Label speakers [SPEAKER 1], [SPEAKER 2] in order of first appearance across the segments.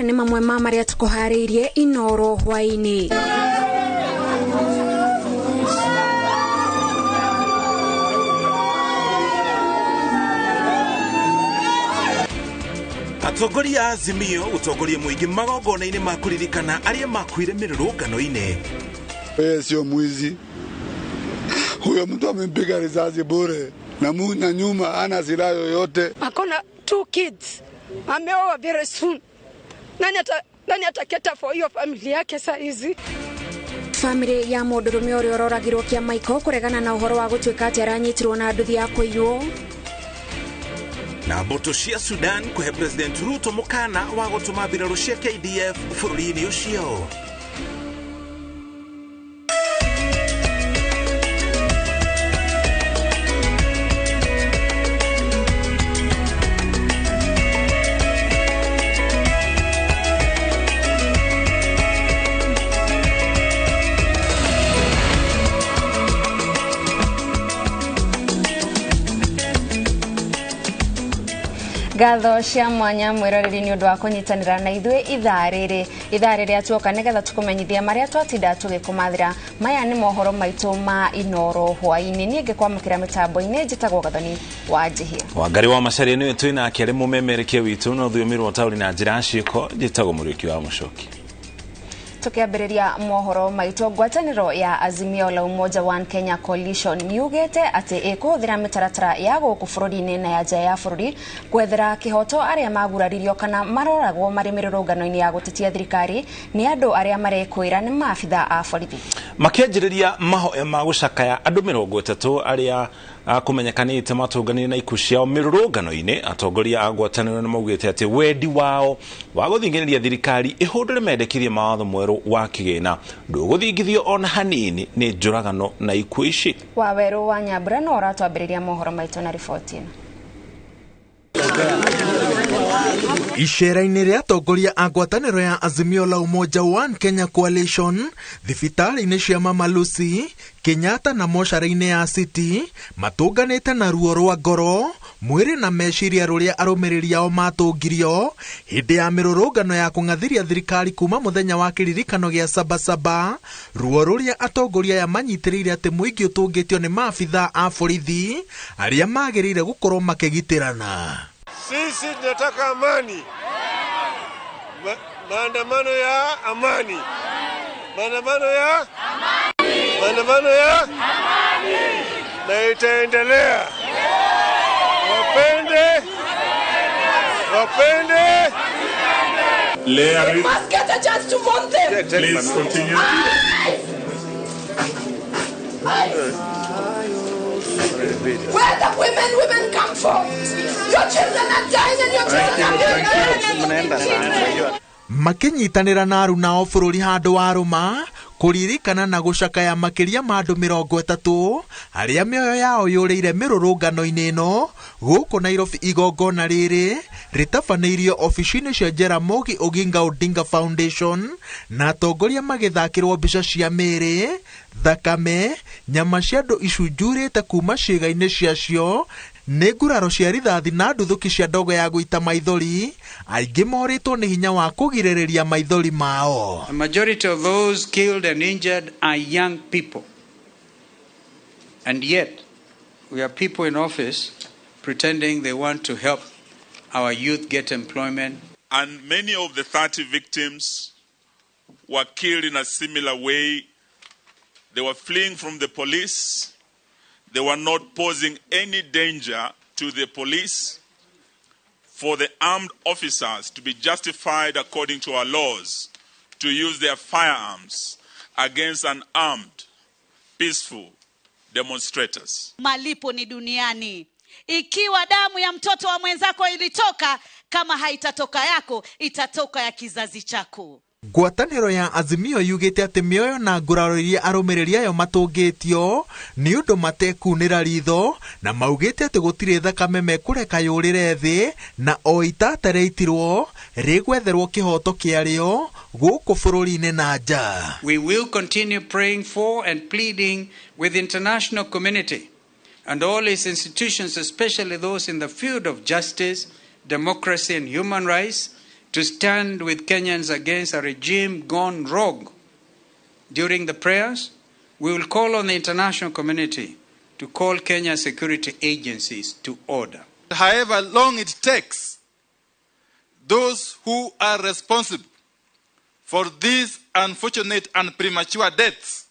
[SPEAKER 1] maya nĩ mamwe ma marĩa tũkũharĩirie INooro Hwainĩ.
[SPEAKER 2] Atongoria Azimio utongoria muingi magongona-inĩ ma kũririkana arĩa makuire mĩrũrũngano-inĩ.
[SPEAKER 3] Wewe sio mwizi. Huyo mtu amempiga risasi bure na nyuma ana silaha yoyote.
[SPEAKER 4] Akona 2 kids. Ameoa very soon. Nani ataketa for hiyo familia yake saa hizi?
[SPEAKER 1] Family ya mũndũrũme ũrĩa ũroragirwo kĩa Michael kũregana na ũhoro wa gũtuĩka atĩ aranyitirwo na nduthi ya kũiywo.
[SPEAKER 2] Na mboto cia Sudan kuhe President Ruto mukana wa gũtũma mbirarũ cia KDF bũrũri-inĩ ũcio.
[SPEAKER 5] Gatho cia mwanya mwiroreri ni undu wa kunyitanira na ithuĩ ithaa rĩrĩ atuoka nĩgetha tũkũmenyithia marĩa twatinda tũgĩkũmathĩra. Maya nĩ mohoro maitũ ma INooro Hwainĩ. Niĩ ngĩkwamũkĩra mĩtambo-inĩ njĩtagwo Gathoni wa Njihia.
[SPEAKER 6] Wangari wa Macharia nĩwe twĩnake arĩ mũmemerekia witũ na ũthiomi rwa taũri na njĩra ciĩko njĩtagwo Mũrĩki wa Mũcoki.
[SPEAKER 5] Tukiambĩrĩria mohoro maitũ, ngwatanĩro ya Azimio la Umoja One Kenya Coalition yugĩte atĩ ĩkũhũthĩra mĩtaratara ya gũkũ bũrũri-inĩ na ya nja ya bũrũri gwethera kĩhoto arĩa maguraririo kana maroragwo marĩ mĩrũrũngano-inĩ ya gũtetia thirikari nĩ andũ arĩa marekwĩra nĩ maabitha a borithi.
[SPEAKER 6] Makĩanjĩrĩria mahoya ma gũcakaya andũ 30 arĩa kumenyekanĩte matunganire na ikuũ ciao mĩrũrũngano-inĩ. Atongoria a ngwatanĩro nĩ maugĩte atĩ wendi wao wa gũthingĩrĩria thirikari ĩhũndũre mendekithia mawatho mwerũ wa kĩgĩna ndũgũthingithio ona hanini nĩ njũragano na ikuũ ici.
[SPEAKER 5] Waweru wa Nyambura no ũratwambĩrĩria mohoro maitũ na riboti ĩno.
[SPEAKER 7] Icera-inĩ rĩa atongoria a ngwatanĩro ya Azimio la Umoja One Kenya Coalition, thibitarĩ-inĩ cia Mama Lucy, Kenyatta na mocarĩ-inĩ ya City matũnganĩte na ruo rwa ngoro, mwĩrĩ na meciria rũrĩa arũmĩrĩri ao matũngirio hĩndĩ ya mĩrũrũngano ya kũng'athiria thirikari kuma mũthenya wa kĩririkano gĩa Sabasaba, ruo rũrĩa atongoria aya manyitĩrĩire atĩ mũingĩ ũtũngĩtio nĩ maabitha a borithi arĩa magĩrĩire gũkorwo makĩgitĩrana.
[SPEAKER 8] Sisi tunataka amani. Maandamano ya amani. Maandamano ya amani. Maandamano ya amani. Na itaendelea. Wapende.
[SPEAKER 4] We must get a chance to vote them.
[SPEAKER 8] Please continue.
[SPEAKER 4] Where the women come from? Your children are dying and your children are dying.
[SPEAKER 7] Makinyitanĩra na aruna ao bũrũri handũ wa Rũma kũririkana na gũcakaya makĩria ma andũ 30 arĩa mĩoyo yao yũrĩire mĩrũrũngano-inĩ ĩno gũkũ Nairobi. Igongona rĩrĩ rĩtabanĩirio ofici-inĩ cia Jaramogi Oginga Odinga Foundation na atongoria magĩthakĩrwo mbica cia mĩrĩ, thakame, nyama cia andũ icunjurĩte kuma ciĩga-inĩ ciacio nĩ nguraro cia rithathi na nduthuki cia ndogo ya gũita maithori, aingĩ morĩtwo nĩ hinya wa kũgirĩrĩria maithori mao.
[SPEAKER 9] A majority of those killed and injured are young people. And yet, we have people in office pretending they want to help our youth get employment.
[SPEAKER 10] And many of the 30 victims were killed in a similar way. They were fleeing from the police. They were not posing any danger to the police. For the armed officers to be justified according to our laws to use their firearms against unarmed, peaceful demonstrators.
[SPEAKER 11] Malipo ni duniani. Ikiwa damu ya mtoto wa mwenzako ilitoka, kama haitatoka yako, itatoka ya kizazi chako.
[SPEAKER 7] Ngwatanĩro ya Azimio yugĩte atĩ mĩoyo na nguraro iria arũmĩrĩri ayo matũngĩtio nĩ ũndũ matekunĩra ritho na maugĩte atĩ gũtirĩ thakame mekũreka yũrĩre thĩ na o itata rĩitirwo rĩgwetherwo kĩhoto kĩarĩo gũkũ bũrũri-inĩ na nja.
[SPEAKER 9] We will continue praying for and pleading with the international community and all its institutions, especially those in the field of justice, democracy and human rights, to stand with Kenyans against a regime gone rogue. During the prayers, we will call on the international community to call Kenya security agencies to order.
[SPEAKER 12] However long it takes, those who are responsible for these unfortunate and premature deaths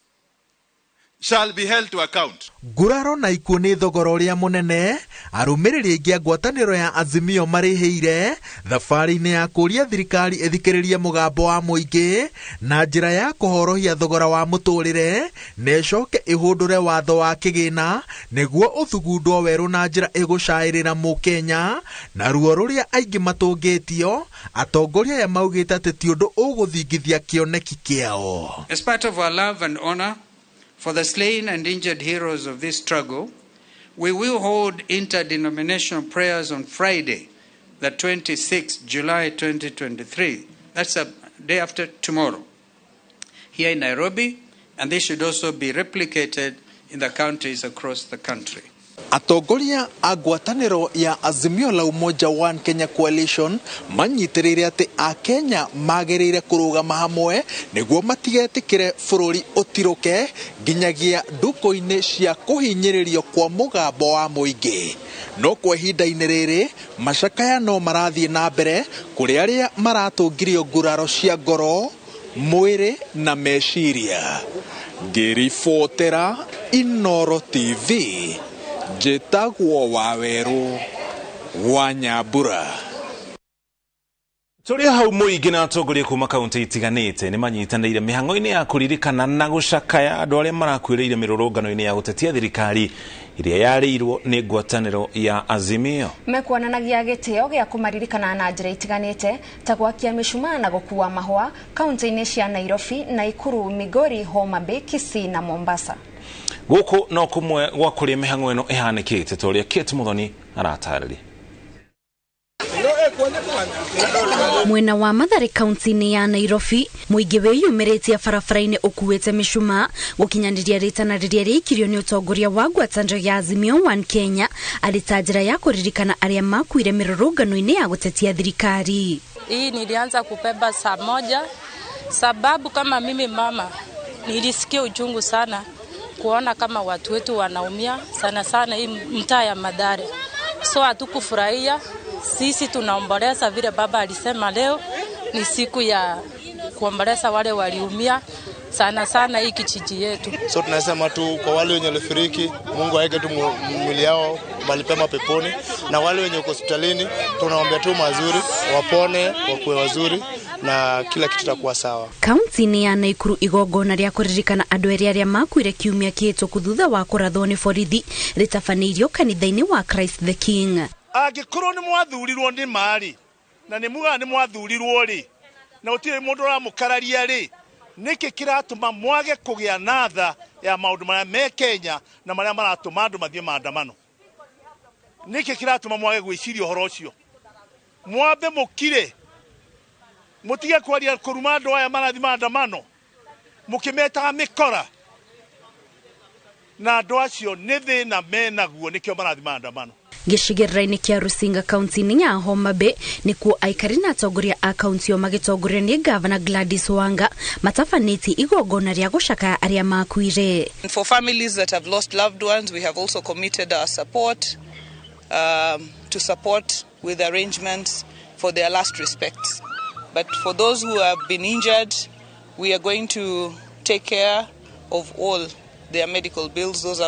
[SPEAKER 12] shall be held to account.
[SPEAKER 7] Nguraro na ikuo nĩ thogora ũrĩa mũnene arũmĩrĩri aingĩ a ngwatanĩro ya Azimio marĩhĩire thabarĩ-inĩ ya kũria thirikari ĩthikĩrĩrie mũgambo wa mũingĩ na njĩra ya kũhorohia thogora wa mũtũrĩre na ĩcoke ĩhũndũre watho wa kĩgĩna nĩguo ũthugundwo werũ na njĩra ĩgũcaĩrĩra mũkenya na ruo rũrĩa aingĩ matũngĩtio atongoria aya maugĩte atĩ ti ũndũ ũgũthingithia kĩoneki kĩao.
[SPEAKER 9] As part of our love and honor for the slain and injured heroes of this struggle, we will hold interdenominational prayers on Friday, the 26th July 2023. That's a day after tomorrow, here in Nairobi, and this should also be replicated in the counties across the country.
[SPEAKER 7] Atongoria a ngwatanĩro ya Azimio la Umoja One Kenya Coalition manyitĩrĩire atĩ a Kenya magĩrĩire kũrũgama hamwe nĩguo matigetĩkĩre bũrũri ũtirũke nginyagia nduko-inĩ cia kũhinyĩrĩrio kwa mũgambo wa mũingĩ. No kwa ihinda-inĩ rĩrĩ macakaya no marathiĩ na mbere kũrĩ arĩa maratũngirio nguraro cia ngoro, mwĩrĩ na meciria. Ngĩribotera INooro TV. Jetagwo Waweru wa Nyambura.
[SPEAKER 6] Tũrĩ hau mũingĩ na atongoria kuma kaunti itiganĩte nĩ manyitanĩire mĩhang'o-inĩ ya kũririkana na gũcakaya andũ arĩa marakuĩrĩire mĩrũrũngano-inĩ ya gũtetia thirikari iria yarĩirwo nĩ ngwatanĩro ya Azimio.
[SPEAKER 5] Mekuonanagia gĩtĩo gĩa kũmaririkana na njĩra itiganĩte ta gwakia mĩcumaa na gũkua mahũa kaunti-inĩ cia Nairobi, Nakuru, Migori, Homa Bay, Kisii na Mombasa.
[SPEAKER 6] Gũkũ no kũmwe gwa kũrĩa mĩhang'o ĩno ĩhanĩkĩte ta ũrĩa Kate Muthoni aratarĩria.
[SPEAKER 1] Mwena wa Mathare kaunti-inĩ ya Nairobi, mũingĩ wĩyumĩrĩtie barabara-inĩ ũkuĩte mĩcumaa gũkinyanĩria rĩtanarĩria rĩikirio nĩ ũtongoria wa ngwatanĩro ya Azimio One Kenya arĩ ta njĩra ya kũririkana arĩa makuire mĩrũrũngano-inĩ ya gũtetia thirikari.
[SPEAKER 13] Hii nilianza kubeba saa moja sababu kama mimi mama nilisikia uchungu sana kuona kama watu wetu wanaumia sana sana hii mtaa ya Mathare. So hatukufurahia. Sisi tunaomboleza vile baba alisema leo ni siku ya kuomboleza wale waliumia sana sana hii kijiji yetu.
[SPEAKER 14] So tunasema tu kwa wale wenye walifiriki, Mungu aweke tu mwili yao mahali pema peponi, na wale wenye hospitalini tunaombea tu mazuri, wapone, wakuwe wazuri na kila kitu kitakuwa sawa.
[SPEAKER 1] Kaunti-inĩ ya Nakuru igongona rĩa kũririkana andũ arĩa makuire kiumia kĩhĩtũku thutha wa kũrathwo nĩ borithi rĩtabanĩirio kanitha-inĩ wa Christ the King.
[SPEAKER 8] Angĩkorwo nĩ mwathurirwo nĩ mari na nĩ muga nĩ mwathurirwo rĩ na ũtirĩ mũndũ ũramũkararia rĩ, nĩkĩ kĩratũma mwage kũgĩa na tha ya maũndũ marĩa me Kenya na marĩa maratũma andũ mathiĩ maandamano? Nĩkĩ kĩratũma mwage gwĩciria ũhoro ũcio? Mwambe mũkire mutige kwaria kuruma andũ aya marathi maandamano mukimetaga mikora na andũ acio nĩ thĩna menaguo nĩkĩo marathi maandamano.
[SPEAKER 1] Gĩcigĩrĩra-inĩ kĩa Rusinga kaunti-inĩ ya Homa Bay nĩkuo aikari na atongoria a kaunti magĩtongorio nĩ Governor Gladys Wanga matabanĩtie igongona rĩa gũcakaya arĩa makuire.
[SPEAKER 15] For families that have lost loved ones, we have also committed our support to support with arrangements for their last respects. But for those who have been injured, we are going to take care of all their medical bills. Those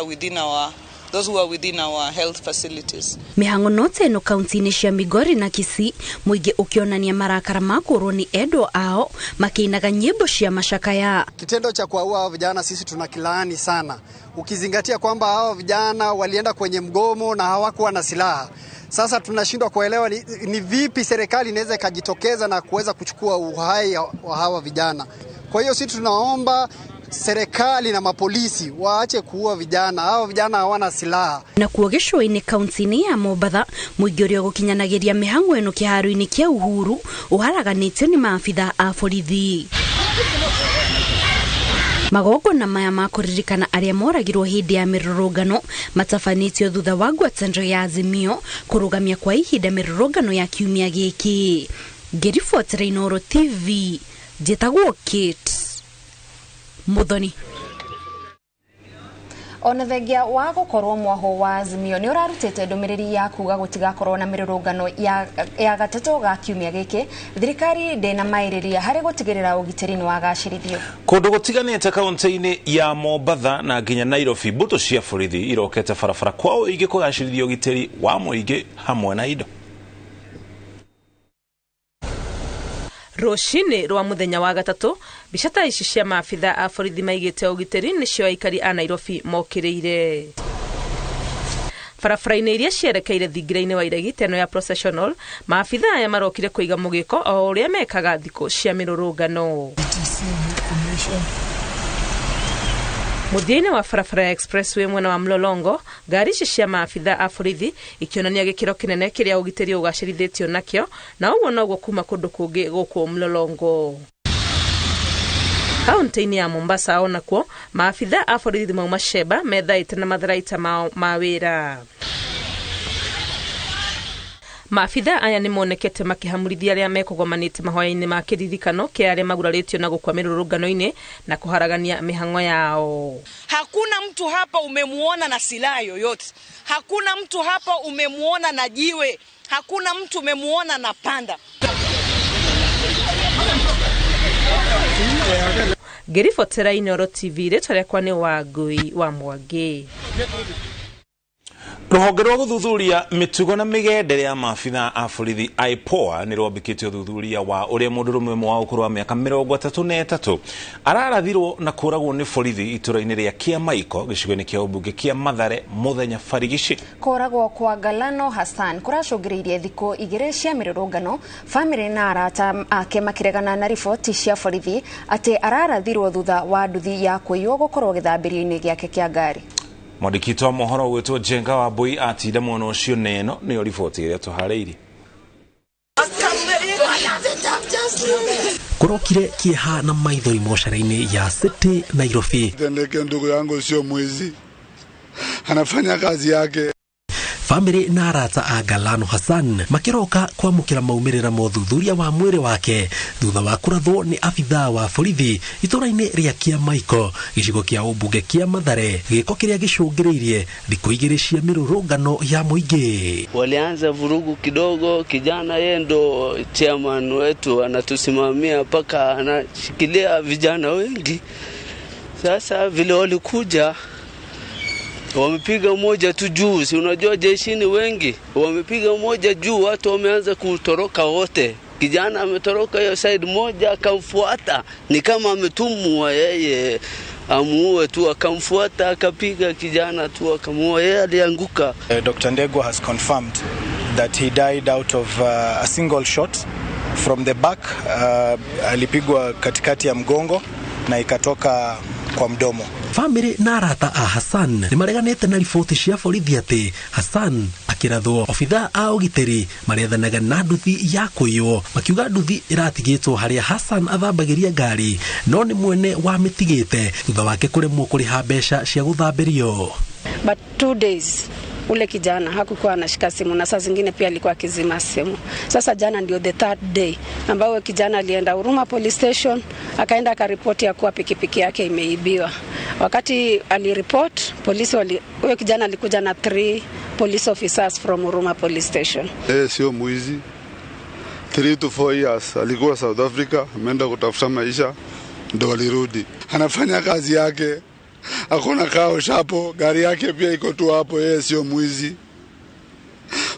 [SPEAKER 15] who are within our health facilities.
[SPEAKER 1] Mĩhang'o note ĩno kaunti-inĩ cia Migori na Kisii, mũingĩ ũkĩonania marakara makorwo nĩ endwa ao makĩinaga nyĩmbo cia macakaya.
[SPEAKER 16] Kitendo cha kuwaua hao vijana sisi tunakilaani sana, ukizingatia kwamba hao vijana walienda kwenye mgomo na hawakuwa na silaha. Sasa tunashindwa kuelewa ni vipi serikali inaweza ikajitokeza na kuweza kuchukua uhai wa hawa vijana. Kwa hiyo sisi tunaomba serikali na mapolisi waache kuua vijana. Hao vijana hawana silaha.
[SPEAKER 1] Na kuogeshwo-inĩ kaunti-inĩ ya Mombasa, mũingĩ ũrĩa gũkinyanagĩria mĩhang'o ĩno kĩharo-inĩ kĩa Uhuru ũharaganĩtio nĩ maabitha a borithi. Magongona maya ma kũririkana arĩa moragirwo hĩndĩ ya mĩrũrũngano matabanĩtio thutha wa ngwatanĩro ya Azimio kũrũgamia kwa ihinda mĩrũrũngano ya kiumia gĩkĩ. ngĩribotera INooro TV njĩtagwo Kate Muthoni.
[SPEAKER 5] Ona thengia wa gukorwo mwaho wa Azimio ni urarutite ndumiriri ya kuga gutigakorwo na mirurungano ya gatatu ga kiumia giki thirikari ndena mairiria hari gutigirira ugitiri ni wagacirithio
[SPEAKER 6] kundu gutiganite kaunti-ini ya Mombatha na nginya Nairobi mbuto cia borithi irokete barabara kwao igikugacirithia ugitiri wa muingi hamwe na indo.
[SPEAKER 17] Roshini rwa muthenya wa gatatu bicata ici cia maabitha a borithi maigite ugitiri nicio aikari a Nairobi mokiriire barabara-inĩ iria cierekeire thingira-inĩ wa iragiteno ya processional. Maabitha aya marokire kuiga mugiko o uria mekaga thiko cia mirurungano. Muthia-inĩ wa barabara ya expressway mwena wa Mlolongo, ngari ici cia maabitha a borithi ikionania gikiro kinene kiria ugitiri ugacirithitio nakio, na uguo noguo kuma kundu kungi guku Mlolongo. Kaunti-inĩ ya Mombasa onakuo maabitha a borithi mauma Sheba methaite na matharaita ma wira. Maabitha aya ni monekete makihamurithia aria mekugomanite mahoya-inĩ ma kiririkano kia aria maguraritio na gukwa mirurungano-ini na kuharagania mihango yao.
[SPEAKER 18] Hakuna mtu hapa umemuona na silaha yoyote. Hakuna mtu hapa umemuona na jiwe. Hakuna mtu umemuona na panda.
[SPEAKER 17] Ngĩribotera INooro TV rĩtwa rĩakwa nĩ Wangui wa Mwangi.
[SPEAKER 6] Rũhonge rwa gũthuthuria mĩtugo na mĩgendere ya maabitha a borithi IPOA nĩ rwambĩkĩte ũthuthuria wa ũrĩa mũndũ rũmwe wa ũkũrũ wa mĩaka 33 ararathirwo na kũragwo nĩ borithi itũra-inĩ rĩa Kĩamaiko gĩcigo-inĩ kĩa ũmbunge kĩa Mathare mũthenya barigici.
[SPEAKER 5] Kũragwo kwa Galano Hassan kũracũngĩrĩirie thikũ igĩrĩ cia mirurungano. Famĩlĩ na arata ake makĩregana na riboti cia borithi atĩ ararathirwo thutha wa nduthi ya kũiywo gũkorwo gĩthambĩrio-inĩ gĩake kĩa ngari.
[SPEAKER 6] Mwandĩki wa mohoro gwĩtwo Jenga wa Mbui atinda mwena ũcio neno nĩyo riboti ĩrĩa tũharĩirie.
[SPEAKER 19] Kurokire kieha na maithori moshara-inĩ ya City Nairobi.
[SPEAKER 3] Tendeke ndugu yangu sio mwizi, anafanya kazi yake.
[SPEAKER 19] Family na arata a Galano Hassan makiroka kwamukira maumirira mothuthuria wa mwiri wake thutha wa kurathwo ni afitha wa borithi itũra-inĩ rĩa Kĩamaiko gĩcigo kĩa ũmbunge kĩa Mathare, gĩko kĩrĩa gĩcũngĩrĩirie thikũ igĩrĩ cia mirurungano ya mũingĩ.
[SPEAKER 20] Walianza vurugu kidogo, kijana yeye ndo chairman wetu anatusimamia mpaka anashikilia vijana wengi. Sasa vile walikuja wamepiga moja tu juu, si unajua jeshini wengi, wamepiga moja juu, watu wameanza kutoroka wote. Kijana ametoroka hiyo side moja, akamfuata, ni kama ametumwa yeye amuue tu, akamfuata akapiga kijana tu akamuua, yeye alianguka.
[SPEAKER 21] Dr. Ndego has confirmed that he died out of a single shot from the back. Alipigwa katikati ya mgongo na ikatoka kwa mdomo.
[SPEAKER 19] Family na arata a Hassan ni mareganete na riboti cia borithi ati Hassan akirathwo. Ofitha a ugitiri marethanaga na nduthi ya kũiywo, makiuga nduthi iratigitwo haria Hassan athambagiria ngari, no ni mwene wa mitigite thutha wake kuremwo kuriha mbeca cia guthambĩrio.
[SPEAKER 22] But 2 days ule kijana hakukuwa anashika simu na saa zingine pia alikuwa akizima simu. Sasa jana ndio the 3rd day ambao kijana alienda Huruma police station, akaenda akaripoti ya kuwa pikipiki yake imeibiwa. Wakati alireport polisi, huyo kijana alikuja na 3 police officers from Huruma police station.
[SPEAKER 3] Sio mwizi. 3 to 4 years alikuwa South Africa, ameenda kutafuta maisha ndo alirudi. Anafanya kazi yake. Hakuna kao shapo, gari yake pia iko tu hapo, yeye sio mwizi.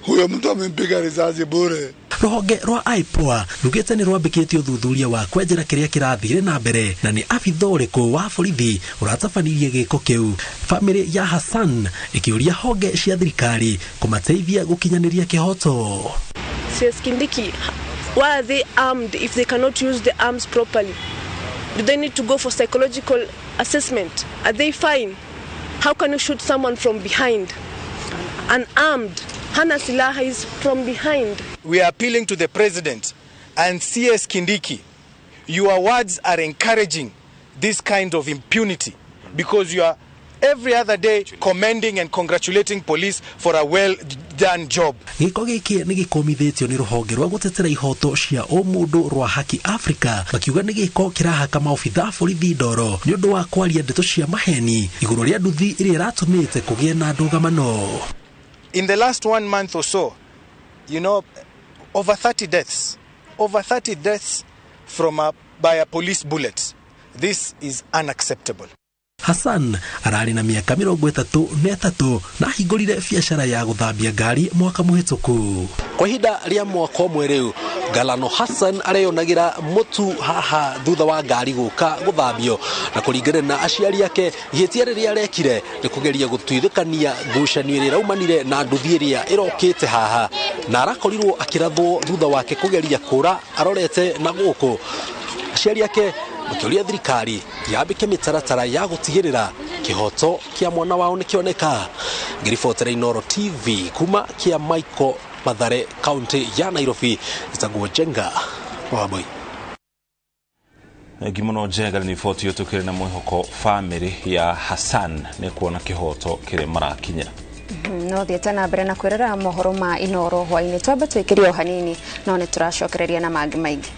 [SPEAKER 3] Huyo mtu amempiga risasi bure.
[SPEAKER 19] Rũhonge rwa IPOA rugĩte nĩ rwambĩkĩte ũthuthuria wa kwenjera kĩrĩa kĩrathire na mbere na nĩ abitha ũrĩkũ wa borithi ũratabanirie gĩko kĩu. Famĩlĩ ya Hassan ĩkĩũria honge cia thirikari kũmateithia gũkinyanĩria kĩhoto.
[SPEAKER 23] Says Kindiki, why are they armed if they cannot use the arms properly? Do they need to go for psychological assessment? Are they fine? How can you shoot someone from behind? Unarmed. Hana silaha is from behind.
[SPEAKER 21] We are appealing to the president and CS Kindiki. Your words are encouraging this kind of impunity because you are every other day commending and congratulating police for a well done job.
[SPEAKER 19] Giko giki ni gikomithitio ni ruhonge rwa gutetera ihoto cia o mundu rwa Haki Africa makiuga ni giko kirahaka maobitha borithi ndoro ni undu wa kwaria ndeto cia maheni iguru ria nduthi iria iratumite kugie na ndugamano.
[SPEAKER 21] In the last 1 month or so, you know, over 30 deaths by a police bullet. This is unacceptable.
[SPEAKER 19] Hassan arari na miaka 33 na hingurire biashara ya guthambia ngari mwaka muhituku. Kwa hinda ria mwaka umwe riu Galano Hassan areyonagira mutu haha thutha wa ngari guka guthambio na kuringana na aciari yake gitia riria rekire ni kugeria gutuithukania ngucanio iria raumanire na nduthi iria irokite haha na arakorirwo akirathwo thutha wake kugeria kura arorete na guku aciari yake mukiuria thirikari yambike mitaratara ya gutigirira kihoto kia mwana wao nikioneka. Ngiribotera INooro TV kuma kia Michael Mathare County ya Nairobi itaguo Jenga Waboi.
[SPEAKER 6] Gimono Jenga ni riboti yotukire na mwihoko family ya Hassan ni kuona kihoto kire marakinya.
[SPEAKER 5] No thieta na mbere na kwirira mohoro ma INooro Hwainĩ twambe twikirio hanini no ni turacokereria na mangi maingi.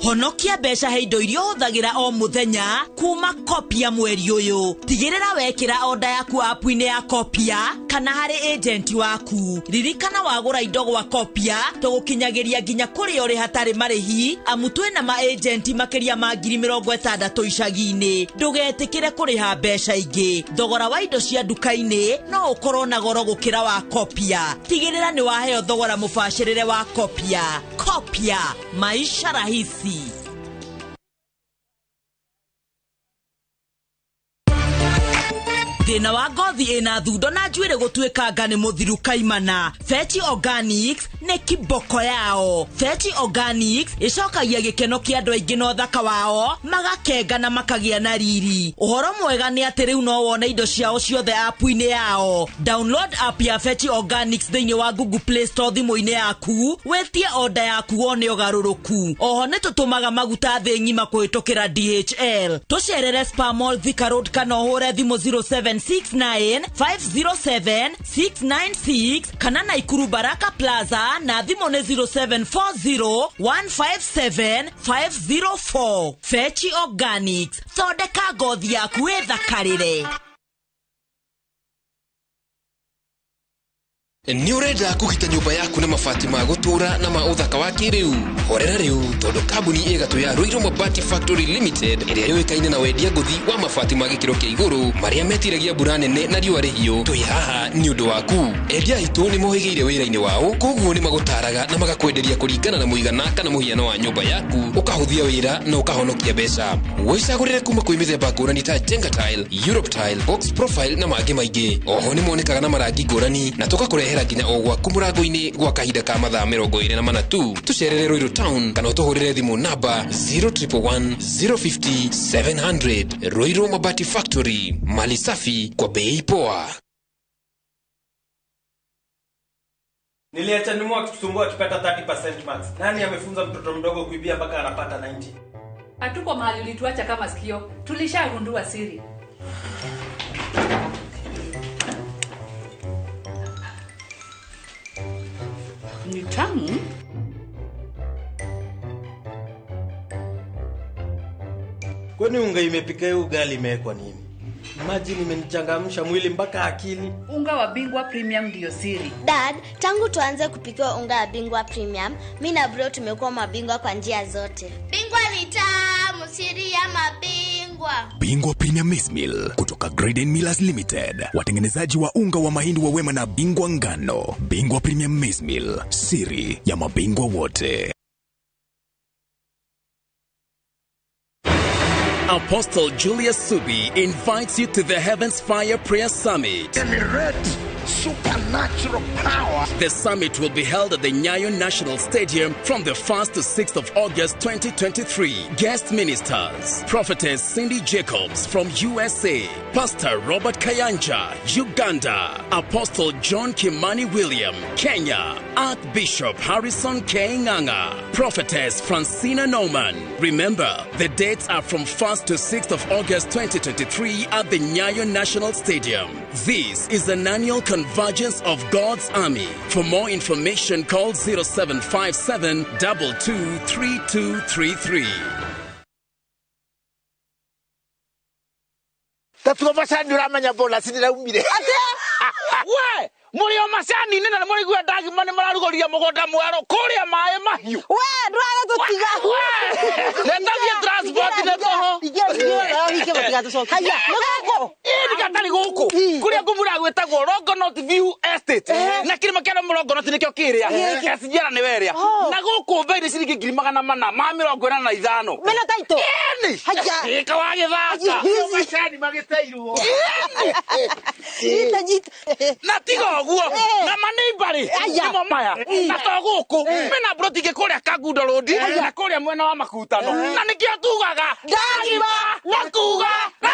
[SPEAKER 2] Honokia besha heindo irio huthagira o muthenya kuma Kopia mweri uyu. Tigirira wekira order yaku app-ini ya Kopia kana hari agent waku. Ririkana wagura indo gwa Kopia tugukinyagiria nginya kuri uri hatari marihi amutwe na ma agent makiria ma 60,000 icagi-ini. Ndugetikire kuriha besha ingi. Thogora wa indo cia duka-ini no ukorwo na goro gukira wa Kopia. Tigirira ni waheo thogora mubashirire wa Kopia. Kopia, maisha rahisi. Thina wa ngothi ina thundo na njuire gutuikanga ni muthiru kaimana. Fetch Organics ne kiboko yao. Fetch Organics icokagia gikeno kia andu aingi no thaka wao magakenga na makagia na riri. Uhoro mwega ni ati riu no wona indo ciao ciothe app-ini yao. Download app ya Fetch Organics thiini wa Google Play Store thimu-ini yaku wetie order yaku wone ugaruruku. Oho ne tutumaga maguta thi ngima kuhitukira DHL. Tucerere Spamall Thika Road kana uhure thimu 0769507696 kana Naikuru Baraka Plaza na thimu ne 0740157504. Fetch Organics, thondeka ngothi yaku ethakarire.
[SPEAKER 4] Ni urenda kugita nyumba yaku na mabati ma gutura na ma uthaka wa kiriu. Horera riu tondu kambuni igatu ya INooro Mabati Factory Limited iria yoikaine na wendia nguthi wa mabati ma gikiro kia iguru maria metiragia mbura nene na riua rihio. Twi haha ni undu waku. Endia itu ni mohigeire wira-ini wao, koguo ni magutaraga na magakwenderia kuringana na muigana kana muhiano wa nyumba yaku, ukahuthia wira na ukahonokia mbeca. Wicagurire kuma kwi mithemba ngurani ta Jenga Tile, Europe Tile, Box Profile na mangi maingi. Oho ni monekaga na marangi ngurani na tukakurehe nginya o gwaku murango-ini gwa kahinda ka mathaa 24 tu. Tucerere Ruiru Town kana utuhurire thimu namba 0111050700. Ruiru Mabati Factory, mali safi kwa bei poa.
[SPEAKER 10] Niliacha nimu akitusumbua akipata 30% max. Nani amefunza mtoto mdogo kuibia mpaka anapata 90?
[SPEAKER 24] Hatuko mahali ulituacha kama sikio. Tulishagundua siri. Ni tamu.
[SPEAKER 10] Kwani unga imepika hiyo ugali imewekwa nini? Maji nimenichangamsha mwili mpaka akili.
[SPEAKER 24] Unga wa Bingwa Premium ndio siri.
[SPEAKER 25] Dad, tangu tuanze kupika unga wa Bingwa Premium, mimi na bro tumekuwa mabingwa kwa njia zote. Bingwa ni tamu, siri ya mabingwa.
[SPEAKER 26] Bingwa Premium Maize Meal kutoka Graden Millers Limited, watengenezaji wa unga wa mahindi wa Wema na Bingwa ngano. Bingwa Premium Maize Meal, siri ya mabingwa wote.
[SPEAKER 7] Apostle Julius Subi invites you to the Heavens Fire Prayer Summit.
[SPEAKER 9] Generate supernatural power.
[SPEAKER 7] The summit will be held at the Nyayo National Stadium from the 1st to 6th of August 2023. Guest ministers: Prophetess Cindy Jacobs from USA, Pastor Robert Kayanja, Uganda, Apostle John Kimani William, Kenya, Archbishop Harrison K. Nganga, Prophetess Francina Norman. Remember, the dates are from 1st to 6th of August 2023 at the Nyayo National Stadium. This is an annual convergence of God's army. For more information, call 0757 223233.
[SPEAKER 9] Tatuwa masani uramanya bola sinira umire.
[SPEAKER 11] We! Murio masani nina na muri gwa dagi mane mararugoria mugonda mwaro kuria mae mahiu.
[SPEAKER 12] We, ndwara tutiga.
[SPEAKER 11] We! Nenda via transport ne toho.
[SPEAKER 12] Haya, nogoko.
[SPEAKER 11] Iri katari goko. Kuria ngumura gwetagwo Longonot View Estate. Na kirima kia Longonot nikyo kiria. Kesijera ni weria. Na goko mbeire ciringi 445.
[SPEAKER 12] Mena taito.
[SPEAKER 11] Eni.
[SPEAKER 12] Haya.
[SPEAKER 11] Ika wage thaka.
[SPEAKER 9] Masani magiteirwo.
[SPEAKER 12] Jita.
[SPEAKER 11] Na tigo guo na maneimbari nimo maya na to guku mena brotige kuria Kagundo Road na kuria mwena wa Makutano na nikio tugaga ndagima na kuga na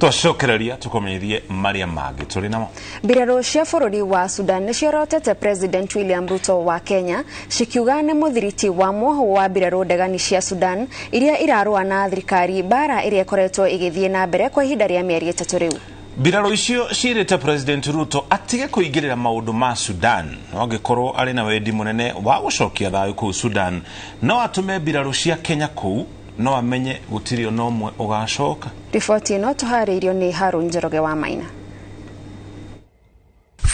[SPEAKER 6] twacokereria tukomenyithie maria mangĩ tũrĩ namo.
[SPEAKER 5] Mbirarũ cia bũrũri wa Sudan nĩciorotete President William Ruto wa Kenya cikiuga nĩ mũthiriti wa mwoho wa mbirarũ ndegani cia Sudan iria irarũa na thirikari bara iria ĩkoretwo igĩthiĩ na mbere kwa ihinda rĩa mĩeri 3 rĩu.
[SPEAKER 6] Mbirarũ icio ciĩrĩte President Ruto atige kũingĩrĩra maũndũ ma Sudan no angĩkorwo arĩ na wendi mũnene wa gũcokia thayũ kũu Sudan no atume mbirarũ cia Kenya kũu no amenye gũtirĩ ona ũmwe ũgacoka.
[SPEAKER 5] Riboti ĩno tũharĩirio nĩ Harun Njoroge wa Maina.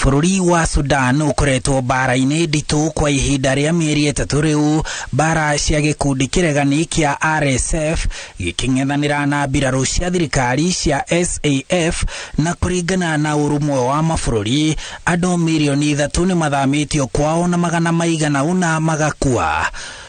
[SPEAKER 13] Bũrũri wa Sudan ũkoretwo bara-inĩ nditũ kwa ihinda rĩa mĩeri 3 rĩu, bara cia gĩkundi kĩregani kĩa RSF gĩkĩng'ethanĩra na mbirarũ cia thirikari cia SAF, na kũringana na ũrũmwe wa mabũrũri andũ milioni 3 nĩ mathamĩtio kwao na magana maigana ũna magakua.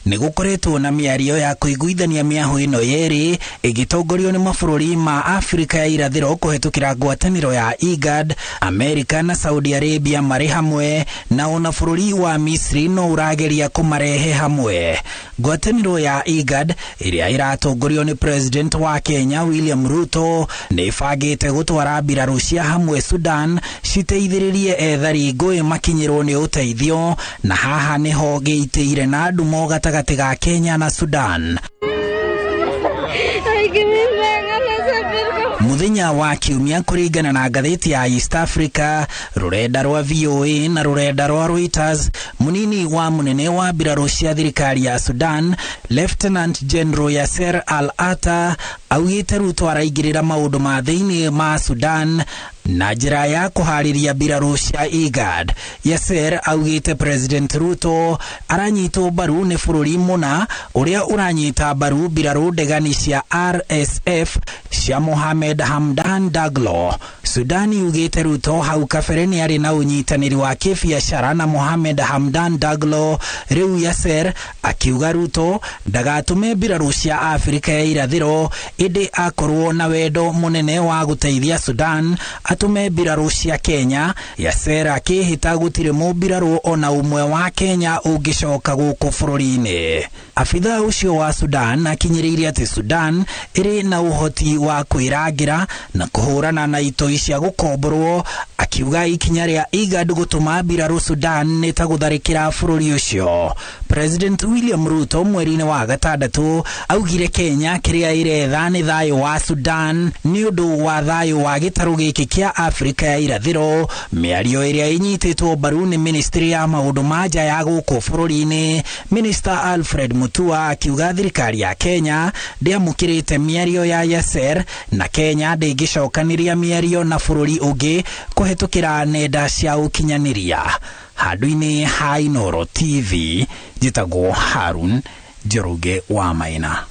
[SPEAKER 13] Nĩgũkoretwo na mĩario ya kũiguithania mĩahũ ĩno yerĩ ĩgĩtongorio nĩ mabũrũri ma Afrika ya irathĩro kũhetũkĩra ngwatanĩro ya IGAD, Amerika na Saudi Arabia marĩ hamwe, na ona bũrũri wa Misri no ũrageria kũmarehe hamwe. Ngwatanĩro ya IGAD ĩrĩa ĩratongorio nĩ President wa Kenya William Ruto nĩ ĩbangĩte gũtwara mbirarũ cia hamwe Sudan citeithĩrĩrie ethari ngũĩ makinyĩrwo nĩ ũteithio, na haha nĩho gĩitĩire na ndumo gatagatĩ ga Kenya na Sudan. Muthenya wa kiumia kũringana na ngathĩti ya East Africa, rũrenda rwa VOA na rũrenda rwa Reuters, munini wa munene wa mbirarũ cia thirikari ya Sudan, Lieutenant General Yasser Al-Attah, augĩte Ruto araingĩrĩra maũndũ ma thĩinĩ ma Sudan na njĩra ya kũharĩria mbirarũ cia IGAD. Yasser augĩte President Ruto aranyitwo mbaru nĩ bũrũri mũna ũrĩa ũranyita mbaru mbirarũ ndegani cia RSF cia Mohamed Hamdan Daglo. Sudan yugĩte Ruto hau kabere nĩ arĩ na ũnyitanĩri wa kĩbiacara na Mohamed Hamdan Daglo. Rĩu Yasser akiuga Ruto ndagatũme mbirarũ cia Afrika ya irathĩro, ĩndĩ akorwo na wendo mũnene wa gũteithia Sudan atume mbirarũ cia Kenya. Yasser akĩhĩta gũtirĩ mũmbirarũ ona ũmwe wa Kenya ũngĩcoka gũkũ bũrũri-inĩ. Afitha ũcio wa Sudan akinyĩrĩirie atĩ Sudan ĩrĩ na ũhoti wa kwĩrangĩra na kũhũrana na itoi cia gũkomborwo, akiuga ikinya rĩa IGAD gũtũma mbirarũ Sudan nĩ ta gũtharĩkĩra bũrũri ũcio. President William Ruto mweri-inĩ wa gatandatũ augire Kenya kĩrĩa ĩretha nĩ thayũ wa Sudan nĩ ũndũ wa thayũ wa gĩtarũ gĩkĩ kĩa Afrika ya irathĩro, mĩario ĩrĩa ĩnyitĩtwo mbaru nĩ ministry ya maũndũ ma nja ya gũkũ bũrũri-inĩ. Minister Alfred Mutua akiuga thirikari ya Kenya ndĩamũkĩrĩte mĩario ya Yasser na Kenya ndĩngĩcokanĩria mĩario na bũrũri ũngĩ kũhetũkĩra nenda cia ũkinyanĩria. Handũ-inĩ ha INooro TV, njĩtagwo Harun Njoroge wa Maina.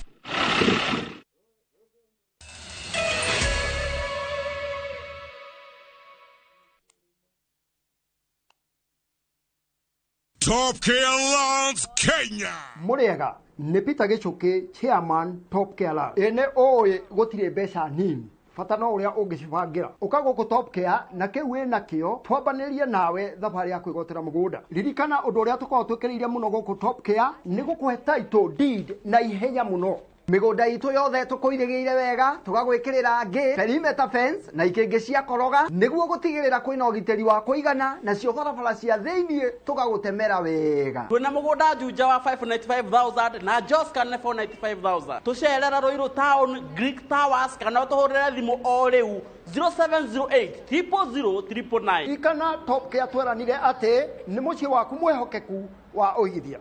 [SPEAKER 1] Top Care Lance Kenya.
[SPEAKER 8] Muriega nĩ Peter Gichuki chairman Top Care Lance. Ene oĩ gũtirĩ mbeca nini. Fata no ũrĩa ũngĩcibangira. Ũka gũkũ Top Care na kĩu wĩna kĩo twambanĩrie nawe thabarĩ ya kwĩgotera mũgũnda. Ririkana ũndũ ũrĩa tũkoragwo twĩkĩrĩire mũno gũkũ Top Care nĩ gũkũhe title deed na ihenya mũno. Mĩgũnda itũ yothe tũkũirĩgĩire wega tũgagwĩkĩrĩra ngĩ perimeter fence na ikĩngĩ cia koroga nĩguo gũtigĩrĩra kwĩna ũgitĩri wa kũigana nacio barabara cia thĩiniĩ tũgagũtemera wega.
[SPEAKER 14] Twĩna mũgũnda Juja wa 595,000 na Jos Kane 495,000. Tũcerera Ruiru Town Greek Towers kana ũtũhũrĩre thimũ o rĩu 0708 000 999.
[SPEAKER 8] Ikana Top Care tweranire atĩ nĩ mũciĩ waku mwĩhokeku wa ũigithia.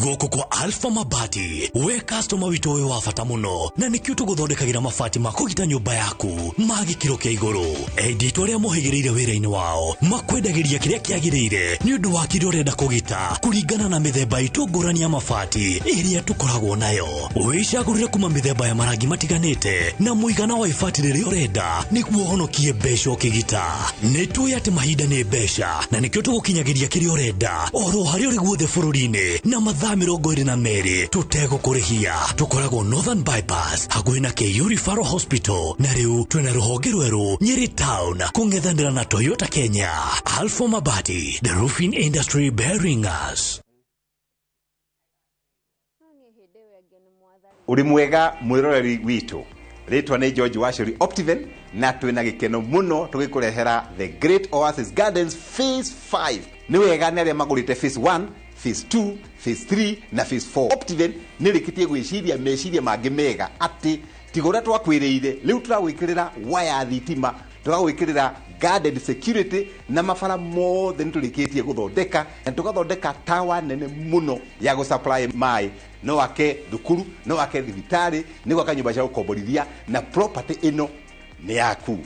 [SPEAKER 15] Goko kwa Alpha Mabati, we customer wito we wa bata muno na nikio tuguthondekagira mabati ma kugita nyumba yaku magikiro kia iguru. Edit aria mohigireire wira-ini wao makwendagiria kiria kiagirire ni undu wa kiria urenda kugita kuringana na mithemba itu ngurani ya mabati iria tukoragwo nayo. Wicagurire kuma mithemba ya marangi matiganite na muigana wa ibati riria urenda niguo honokie mbeca ukigita. Nitui ati mahinda ni mbeca na nikio tugukinyagiria kiria urenda oro haria uri guothe bururi-ini na mathaa 22 tutegũkũrĩhia. Tukoragwo Northern Bypass hakuhĩ na KU Referral Hospital na rĩu twĩna rũhonge rwerũ Nyeri Town kũng'ethanĩra na Toyota Kenya. Alpha Mabati, the roofing industry bearing us.
[SPEAKER 16] Uri mwega mwiroreri witu, ritwa ni George Washuri Optiven na twina gikeno muno tugĩkũrehera the Great Oasis Gardens Phase 5. Ni wega nĩ arĩa magũrĩte Phase 1, Phase 2, Phase 3 na Phase 4. Optiven nĩrĩkĩtie gwĩciria meciria mangĩ mega atĩ tigũra twakwĩrĩire rĩu tũragwĩkĩrĩra waya thitima, tũragwĩkĩrĩra guarded security na mabara mothe nĩtũrĩkĩtie gũthondeka na tũgathondeka tawa nene mũno ya gũsupply maĩ. No wake thukuru, no wake thibitarĩ, nĩ gwaka nyũmba cia gũkomborithia na property ĩno nĩ yaku.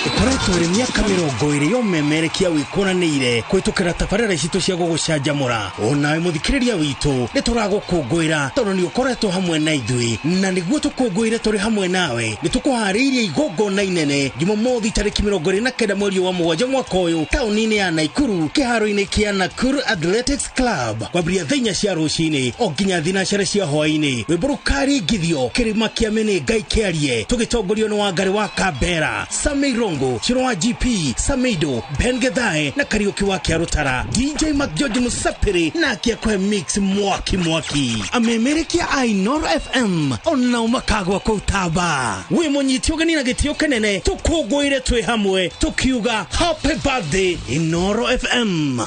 [SPEAKER 15] Ikoretwo rĩ miaka 20 yomemerekia wĩkũranĩire kwĩtũkĩra tabarĩra citũ cia gũgũcanjamũra. Onawe mũthikĩrĩria witũ nĩtũragũkũngũĩra tondũ nĩũkoretwo hamwe na ithuĩ, na nĩguo tũkũngũĩre tũrĩ hamwe nawe nĩtũkũharĩirie igongona inene Jumamothi tarĩki 29 mweri wa 7 mwaka ũyũ taũni-inĩ ya Naikuru kĩharo-inĩ kĩa Nakuru Athletics Club kwambĩrĩria thaa 4 cia rũcinĩ o nginya thinacara cia hwaĩ-inĩ. Rwĩmbo rũkaringithio kĩrĩma kĩa mĩnĩ Ngai kĩarie tũgĩtongorio nĩ Wangari wa Kambera, Sami Rongo, Chiroa GP, Samido, Ben Gedhae na Kariuki wa Kiarutara, DJ George Musapiri na kiakwe mix mwaki. Amemerekia INooro FM ona umakagwa kwa utaba. We munyiti ũgeni na gĩtĩo kĩnene tũkũngũĩre twĩ hamwe tukiuga happy birthday INooro FM.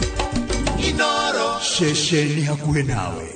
[SPEAKER 1] INooro shesheni hakuhĩ nawe.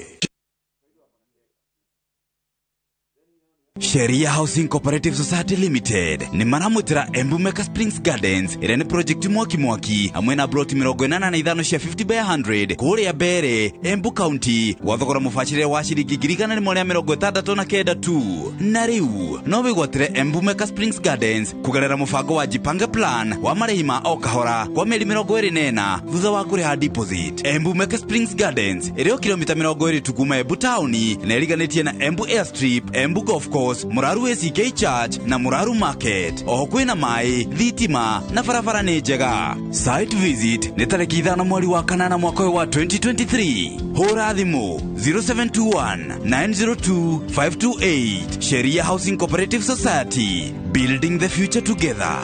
[SPEAKER 18] Sheria Housing Cooperative Society Limited ni maramutira Embu Meka Springs Gardens ĩrĩa nĩ project mwaki hamwe na plot 85 cia 50 by 100 kũrĩa Mbere, Embu County gwa thogora mũbacĩrĩre wa ciringi 169 tu. Na rĩu no wĩgwatĩre Embu Meka Springs Gardens kũgerera mũbango wa Jipange Plan wa marĩhi ma o kahora kwa mĩeri 24 thutha wa kũrĩha deposit. Embu Meka Springs Gardens ĩrĩ o kilomita 20 kuma Embu Town na ĩriganĩtie na Embu Airstrip, Embu Golf Course, Muraru ACK Church na Muraru Market. Oho kwĩna maĩ, thitima na barabara nĩ njega. Site visit nĩ tarĩki 5 mweri wa 8 mwaka wa 2023. Hũra thimũ 0721 902 528. Sheria Housing Cooperative Society, building the future together.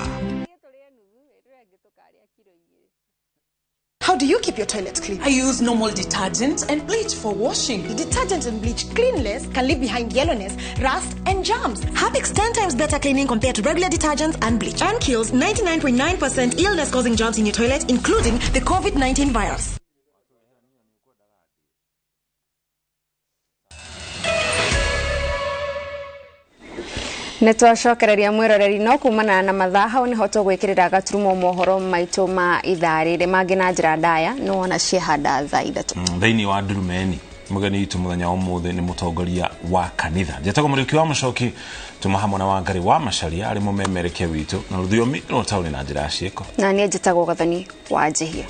[SPEAKER 27] How do you keep your toilets clean? I use normal detergent and bleach for washing. The detergent and bleach cleanless can leave behind yellowness, rust, and germs. Harpic's 10 times better cleaning compared to regular detergents and bleach, and kills 99.9% illness-causing germs in your toilet, including the COVID-19 virus.
[SPEAKER 5] Nitwacokereria mwiroreri no kumana na mathaa hau niho tugwikirira gaturumo mohoro maitu ma ithaa riri mangi na njira ndaya no ona ciehanda thaa 3
[SPEAKER 6] thiini wa Ndurumeni. Mugeni witu muthenya umuthi ni mutongoria wa kanitha njetago muriki wa Mucoki tumahamwe na Wangari wa Macharia ari mumemerekia witu na ruthiomi no tauni na njira cieko na nie njetago Gathoni wa Njihia.